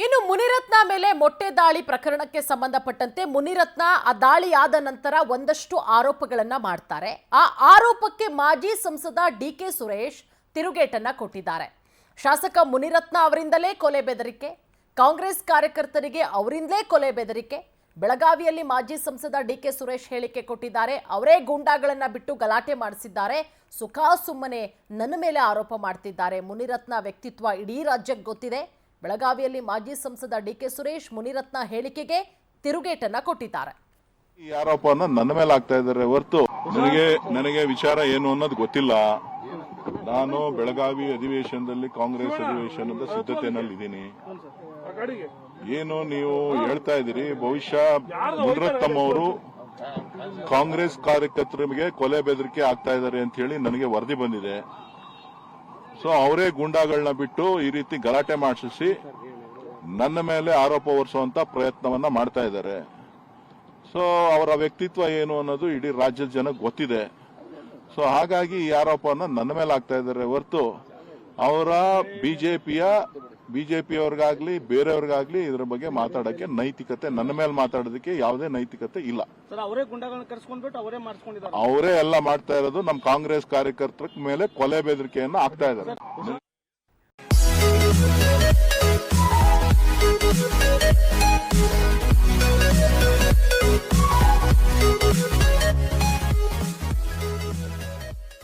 ಇನ್ನು ಮುನಿರತ್ನ ಮೇಲೆ ಮೊಟ್ಟೆ ದಾಳಿ ಪ್ರಕರಣಕ್ಕೆ ಸಂಬಂಧಪಟ್ಟಂತೆ ಮುನಿರತ್ನ ಆ ದಾಳಿ ಆದ ನಂತರ ಒಂದಷ್ಟು ಆರೋಪಗಳನ್ನ ಮಾಡ್ತಾರೆ. ಆ ಆರೋಪಕ್ಕೆ ಮಾಜಿ ಸಂಸದ ಡಿಕೆ ಸುರೇಶ್ ತಿರುಗೇಟನ್ನ ಕೊಟ್ಟಿದ್ದಾರೆ. ಶಾಸಕ ಮುನಿರತ್ನ ಅವರಿಂದಲೇ ಕೊಲೆ ಬೆದರಿಕೆ, ಕಾಂಗ್ರೆಸ್ ಕಾರ್ಯಕರ್ತರಿಗೆ ಅವರಿಂದಲೇ ಕೊಲೆ ಬೆದರಿಕೆ. ಬೆಳಗಾವಿಯಲ್ಲಿ ಮಾಜಿ ಸಂಸದ ಡಿಕೆ ಸುರೇಶ್ ಹೇಳಿಕೆ ಕೊಟ್ಟಿದ್ದಾರೆ. ಅವರೇ ಗೂಂಡಾಗಳನ್ನ ಬಿಟ್ಟು ಗಲಾಟೆ ಮಾಡಿಸಿದ್ದಾರೆ, ಸುಮ್ಮನೆ ನನ್ನ ಮೇಲೆ ಆರೋಪ ಮಾಡ್ತಿದ್ದಾರೆ. ಮುನಿರತ್ನ ವ್ಯಕ್ತಿತ್ವ ಇಡೀ ರಾಜ್ಯಕ್ಕೆ ಗೊತ್ತಿದೆ. ಬೆಳಗಾವಿಯಲ್ಲಿ ಮಾಜಿ ಸಂಸದ ಡಿಕೆ ಸುರೇಶ್ ಮುನಿರತ್ನ ಹೇಳಿಕೆಗೆ ತಿರುಗೇಟನ್ನ ಕೊಟ್ಟಿದ್ದಾರೆ. ಈ ಆರೋಪನ ನನ್ನ ಮೇಲೆ ಆಗ್ತಾ ಇದ್ದಾರೆ ಹೊರತು ನನಗೆ ವಿಚಾರ ಏನು ಅನ್ನೋದು ಗೊತ್ತಿಲ್ಲ. ನಾನು ಬೆಳಗಾವಿ ಅಧಿವೇಶನದಲ್ಲಿ ಕಾಂಗ್ರೆಸ್ ಅಧಿವೇಶನದ ಸಿದ್ಧತೆಯಲ್ಲಿದ್ದೀನಿ. ಏನು ನೀವು ಹೇಳ್ತಾ ಇದ್ದೀರಿ, ಬಹುಶಃ ಮುನಿರತ್ನಂ ಅವರು ಕಾಂಗ್ರೆಸ್ ಕಾರ್ಯಕರ್ತರಿಗೆ ಕೊಲೆ ಬೆದರಿಕೆ ಆಗ್ತಾ ಇದ್ದಾರೆ ಅಂತ ಹೇಳಿ ನನಗೆ ವರದಿ ಬಂದಿದೆ. ಸೊ ಅವರೇ ಗೂಂಡಾಗಳನ್ನ ಬಿಟ್ಟು ಈ ರೀತಿ ಗಲಾಟೆ ಮಾಡಿಸಿ ನನ್ನ ಮೇಲೆ ಆರೋಪ ಹೊರಿಸುವಂತ ಪ್ರಯತ್ನವನ್ನ ಮಾಡ್ತಾ ಇದ್ದಾರೆ. ಸೊ ಅವರ ವ್ಯಕ್ತಿತ್ವ ಏನು ಅನ್ನೋದು ಇಡೀ ರಾಜ್ಯದ ಜನಕ್ಕೆ ಗೊತ್ತಿದೆ. ಸೊ ಹಾಗಾಗಿ ಈ ಆರೋಪನ ನನ್ನ ಮೇಲೆ ಆಗ್ತಾ ಇದ್ದಾರೆ ಹೊರತು ಅವರ ಬಿಜೆಪಿಯವ್ರಿಗಾಗ್ಲಿ ಬೇರೆಯವ್ರಿಗಾಗ್ಲಿ ಇದ್ರ ಬಗ್ಗೆ ಮಾತಾಡಕ್ಕೆ ನೈತಿಕತೆ, ನನ್ನ ಮೇಲೆ ಮಾತಾಡೋದಕ್ಕೆ ಯಾವುದೇ ನೈತಿಕತೆ ಇಲ್ಲ. ಅವರೇ ಎಲ್ಲ ಮಾಡ್ತಾ ಇರೋದು. ನಮ್ಮ ಕಾಂಗ್ರೆಸ್ ಕಾರ್ಯಕರ್ತರ ಮೇಲೆ ಕೊಲೆ ಬೆದರಿಕೆಯನ್ನ ಆಗ್ತಾ ಇದ್ದಾರೆ.